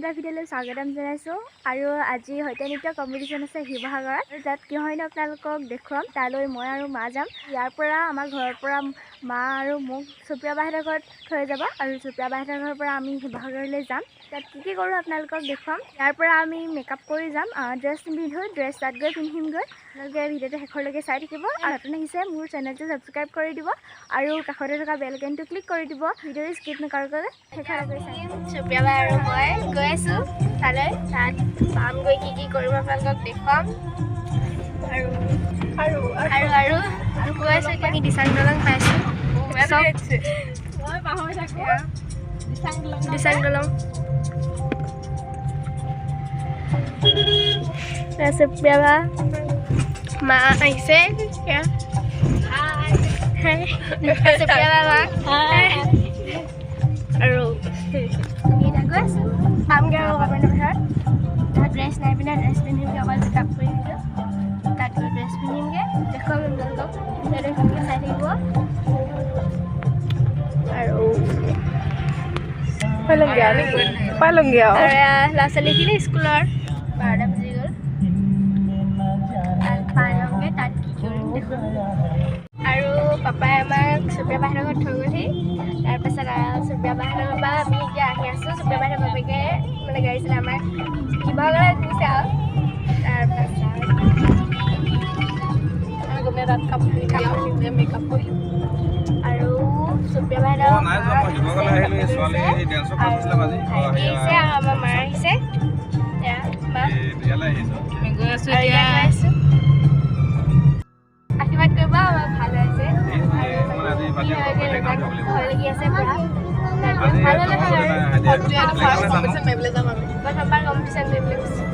এটা ভিডিঅ'লৈ স্বাগতম জনাইছোঁ আৰু আজি সৈতে নৃত্য কম্পিটিশ্যন আছে শিৱসাগৰত আৰু তাত কি হয়নো আপোনালোকক দেখুৱাম। তালৈ মই আৰু মা যাম। ইয়াৰ পৰা আমাৰ ঘৰৰ পৰা মা আৰু মোক সুপ্ৰিয়া বাহঁতৰ ঘৰত থৈ যাব আৰু সুপ্ৰিয়া বাহঁতৰ ঘৰৰ পৰা আমি শিৱসাগৰলৈ যাম। তাত কি কৰোঁ আপোনালোকক দেখুৱাম। ইয়াৰ পৰা আমি মেকআপ কৰি যাম, ড্ৰেছ পিন্ধোঁ, ড্ৰেছ তাত গৈ পিন্ধিমগৈ। আপোনালোকে ভিডিঅ'টো শেষলৈকে চাই থাকিব আৰু নতুন আহিছে মোৰ চেনেলটো ছাবস্ক্ৰাইব কৰি দিব আৰু কাষতে থকা বেল আইকনটো ক্লিক কৰি দিব। ভিডিঅ'টো স্কিপ নকৰাকৈ শেষলৈকে চাই সুপ্ৰিয়া বা আৰু মই গৈ আছোঁ তালৈ। তাত পামগৈ কি কৰিম আপোনালোকক দেখুৱাম আৰু গৈ আছোঁ। এতিয়া আমি দিচাং দলং পাইছোঁ। দিচাং দলং সুপ্ৰিয়া বা মা আহিছে। সুপ্ৰিয়া বা আৰু এতিয়া গৈ আছোঁ পামগৈ আৰু অকণমান ঘৰত। তাত ড্ৰেছ নাই পিন্ধা, ড্ৰেছ পিন্ধিমগৈ, অকল মেকআপ কৰি দিছোঁ। তাত গৈ ড্ৰেছ পিন্ধিমগৈ, দেখুৱাম আপোনালোকক। ভিডিঅ'টো চাই থাকিব আৰু পালংগে আৰু ল'ৰা ছোৱালীখিনি স্কুলৰ 12টা বাজি গ'ল। তাত পালংগে, তাত কি কৰিম দেখুৱাম। আৰু পাপাই আমাক সুপ্ৰিয়া বাহঁতৰ ঘৰত থৈ গ'লহি। তাৰপাছত সুপ্ৰিয়া বাহঁতৰ ঘৰৰ পৰা আমি এতিয়া আহি আছোঁ। সুপ্ৰিয়া বাহঁতৰ বাপেকে মানে গাড়ী চলাই আমাৰ শিৱসাগৰত দিছে আৰু তাৰপাছত তাত কাপোৰ মেকআপ কৰিলোঁ আৰু সুপ্ৰিয়া বাহঁতৰ আহিছে আৰু আমাৰ মা আহিছে। আশীৰ্বাদ কৰিব, আমাৰ ভাল হৈছে ভয় লাগি আছে পুৰা। ভাল হ'লে ভাল আৰু প্ৰথমবাৰ কম্পিটিশ্যন কৰিবলৈ গৈছোঁ।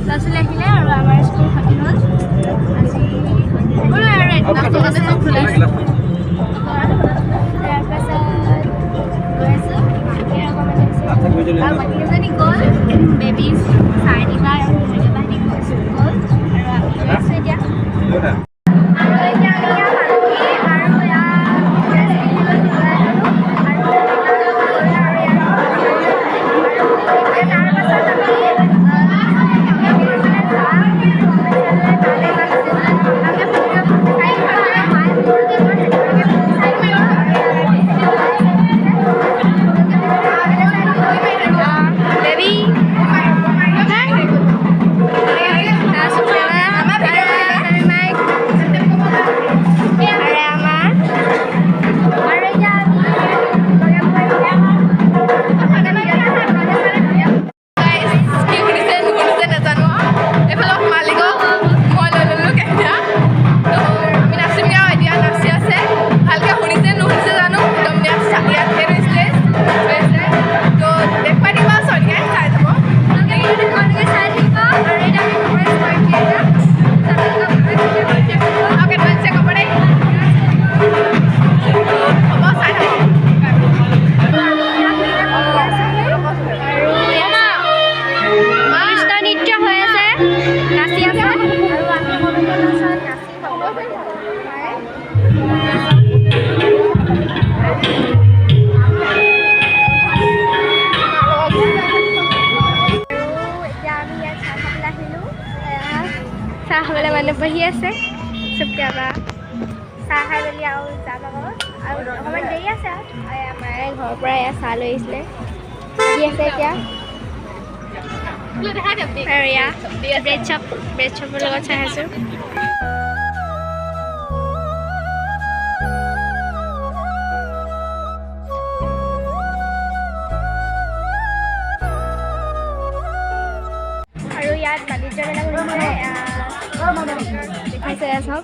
ল'ৰা ছোৱালী আহিলে আৰু আমাৰ স্কুল ক্ষতি হ'ল আজি আৰু তাৰপাছত গৈ আছোঁ। আৰু বাকীকেইজনী গ'ল, বেবী চাই দিবা আৰু বাহিনী গ'ল আৰু আমি গৈ আছোঁ এতিয়া। চাহ খাবলৈ মানুহ বহি আছে। সুপ্ৰিয়া বা চাহ খাই মেলি আৰু যাম আকৌ আৰু অকণমান দেৰি আছে আৰু মায়ে ঘৰৰ পৰা এয়া চাহ লৈ আহিছিলে দি আছে এতিয়া। আৰু এয়া ব্ৰেড চপৰ লগত চাই আছোঁ। আৰু ইয়াত বাণিজ্য মেলা বহিছে, দেখাইছে চব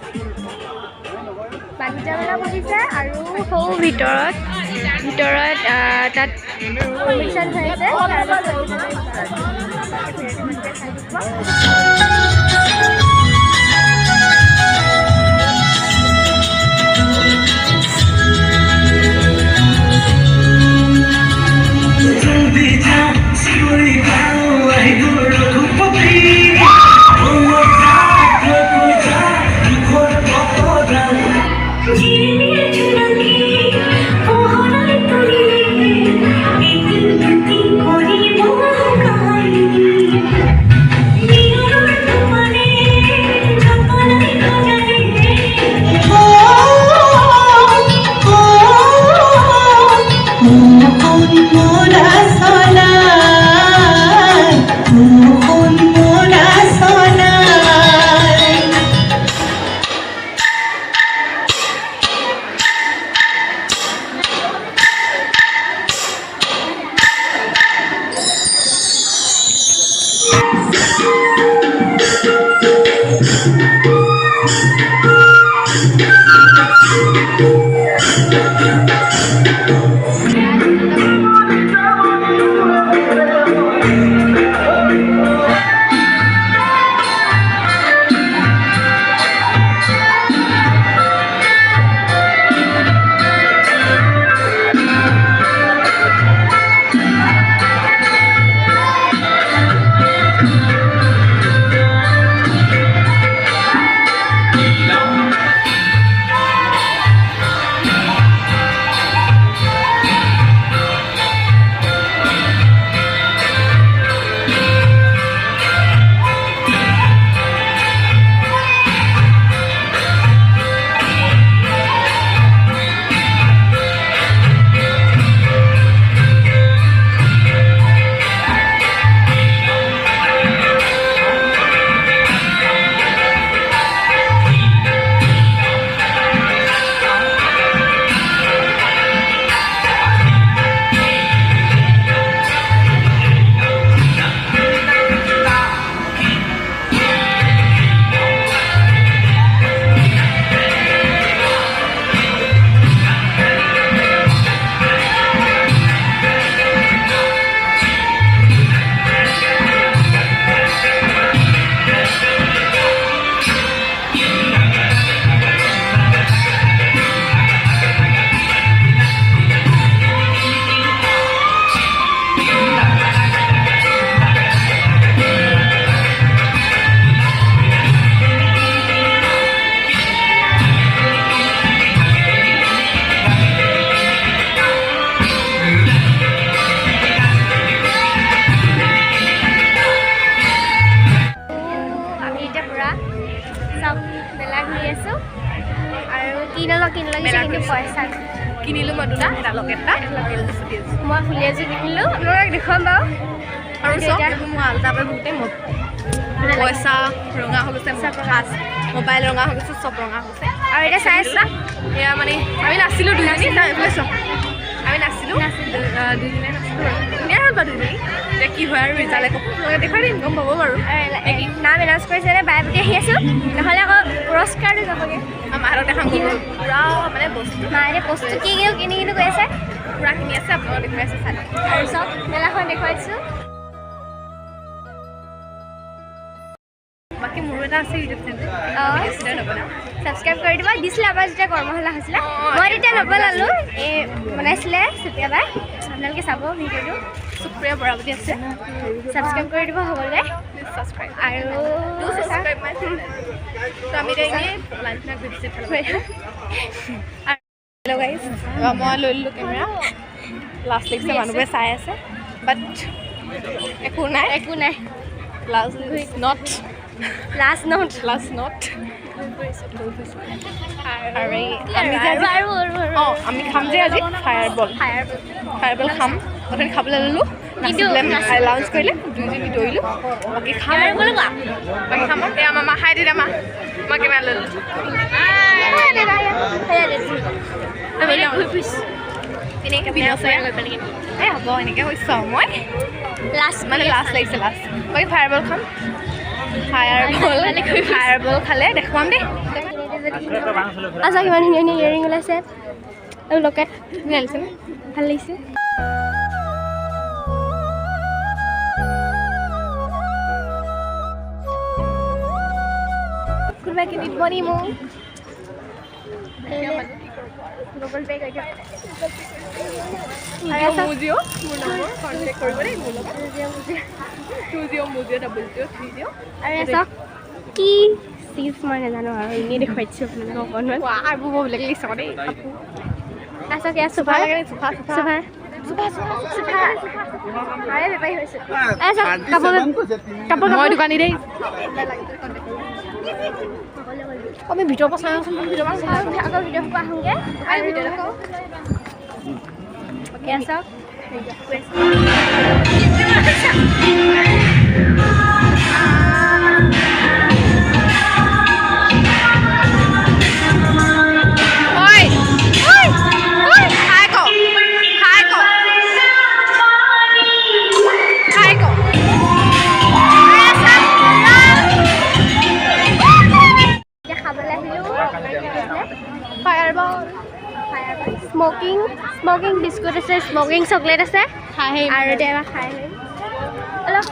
বাণিজ্য মেলা বহিছে আৰু সৌ ভিতৰত তাত কম্পিটিশ্যন হৈ আছে। কিনিলোঁ মই দুটা লকেট এটা মই ফুলি এযোৰ কিনিলোঁ আপোনালোকক দেখুৱাম বাৰু আৰু মই আল্টা পাই বহুতেই পইচা ৰঙা হৈ গৈছে মোবাইল ৰঙা হৈ গৈছে চব ৰঙা হৈছে আৰু এতিয়া চাই আছা এয়া মানে আমি নাছিলোঁ দুজনী এইফালে চব আমি নাছিলোঁ দুজনীয়ে নাছিলোঁ ধুনীয়া হ'ল বাৰু দুজনী এতিয়া কি হয় আৰু ৰিজাল্ট একো দেখুৱাই দিম গম পাব বাৰু নাম এনাউন্স কৰিছে নে বাই প্ৰতি আহি আছোঁ নহ'লে আকৌ পুৰস্কাৰটো যাবগৈ মাহঁতক দেখাম পূৰা মানে বস্তু মায়ে বস্তু কি কিনি গৈ আছে পূৰা কিনি আছে আপোনালোকে দেখুৱাই আছে চাই আৰু চব মেলাখন দেখুৱাই দিছোঁ বাকী মোৰো এটা আছে ইউটিউব চেনেল ছাবস্ক্ৰাইব কৰি দিব দিছিলে আমাৰ যেতিয়া কৰ্মশালা হৈছিলে মই তেতিয়া নবনালোঁ এই বনাইছিলে চুপ্ৰিয়াবাই আপোনালোকে চাব ভিডিঅ'টো সুপ্ৰিয়া বৰাৱতী আছে ছাবস্ক্ৰাইব কৰি দিব সকলোৱে আৰু আমি মই লৈ ল'লোঁ কেমেৰা লাষ্ট লাগিছে মানুহবোৰে চাই আছে বাট একো নাই লাষ্ট নট আমি খাম যে আজি ফায়াৰ বল খাম অথনি খাবলৈ ল'লোঁ লাউঞ্চ কৰিলে দুইজনী দৌৰিলোঁ বাকী খাম বাকী খাম এয়া মামা খাই দিলে মই কেমেৰা লৈ ল'লোঁ হ'ব এনেকৈ কৈছোঁ আৰু মই লাষ্ট লাগিছে বাকী ফায়াৰ বল খাম ফায়াৰ বল খালে দেখুৱাম দেই আচ্ছা কিমান ধুনীয়া ধুনীয়া ইয়েৰিং ওলাইছে আৰু লকেট ধুনীয়া লাগিছে ভাল লাগিছে কোনোবাই কিনি দিব নি মোক গুগল পে' কৰি দিয়ক আৰু চাওক কি চিজ মই নাজানো আৰু এনেই দেখুৱাইছোঁ আপোনালোকক অকণমান এইবোৰ বৰ বেলেগ লাগিছে দেই আচ্ছা কি চোফা চোফা চোফা চোফা আৰে বেপাৰী হৈছোঁ কাপোৰ মই দোকানী দেই আমি ভিতৰৰ পৰা চাই আছোঁ আকৌ ভিডিঅ' পৰা আহোঁগৈ আৰু ভিডিঅ' অ'কে আছক স্মকিং বিস্কুট আছে স্মকিং চকলেট আছে আৰু এতিয়া এবাৰ খাই আহিম অলপ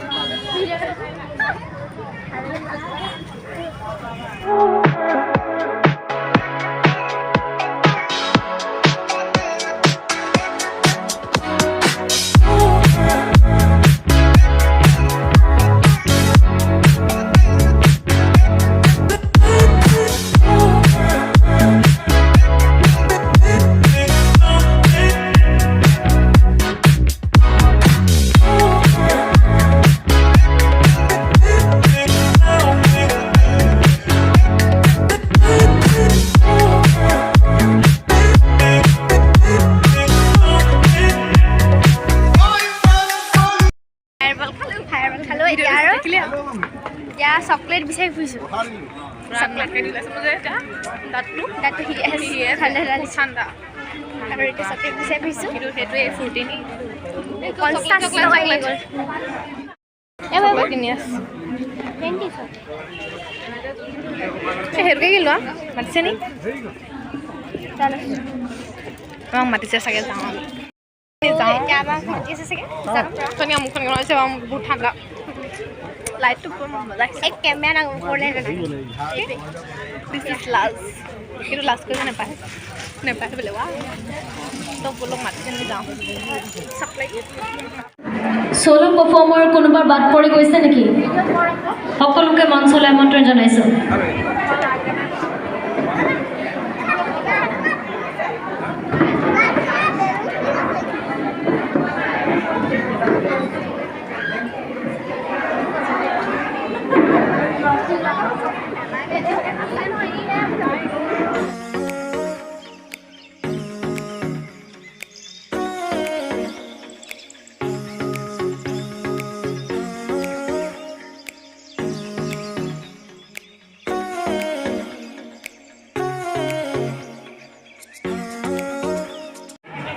এতিয়া চকলেট বিচাৰি ফুৰিছোঁ ঠাণ্ডা আৰু এতিয়া চকলেট বিচাৰি ফুৰিছোঁ কিন্তু সেইটোৱে ফূৰ্তি নি 50 টকা লাগি গ'ল কিনি আছোঁ সেইটোকে কি লোৱা মাতিছে নি আমাক মাতিছে চাগে যাওঁ এতিয়া আমাক মাতি আছে চাগে ধুনীয়া মুখখন হৈছে বহুত ঠাণ্ডা লাইটটো এই কেমেৰা ওপৰলৈ দিছ ইজ লাজ কিন্তু লাজ কৰিব নাপায় নাপায় বোলে তো বোলক মাতিছে নি যাওঁ সোলো পাৰফৰ্মাৰ কোনোবা বাদ পৰি গৈছে নেকি সকলোকে মঞ্চলৈ আমন্ত্ৰণ জনাইছোঁ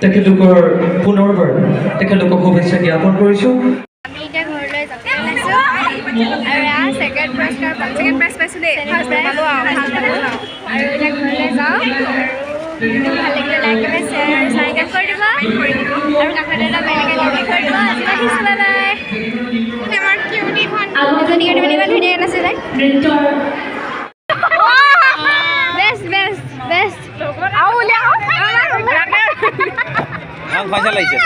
তেখেতলোকৰ পুনৰবাৰ তেখেতলোকক শুভেচ্ছা জ্ঞাপন কৰিছোঁ আমি এতিয়া ঘৰলৈ যাব ওলাইছোঁ আৰু এয়া ছেকেণ্ড পুৰস্কাৰ ছেকেণ্ড প্ৰাইজ পাইছোঁ দেই ফাৰ্ষ্ট পালোঁ আৰু এতিয়া ঘৰলৈ যাওঁ আৰু ভাল লাগিলে লাইক কৰিব শ্বেয়াৰ আৰু চাবস্ক্ৰাইব কৰি দিব আৰু কাষতে এটা বেল আইকন ক্লিক কৰি দিব আজি ৰাখিছোঁ বাই বাই আমাৰ কিউটি ভণ্টি ইমান ধুনীয়াকৈ নাছিলে বেষ্ট বেষ্ট বেষ্ট আৰু উলিয়াও পয়সা লাগিছে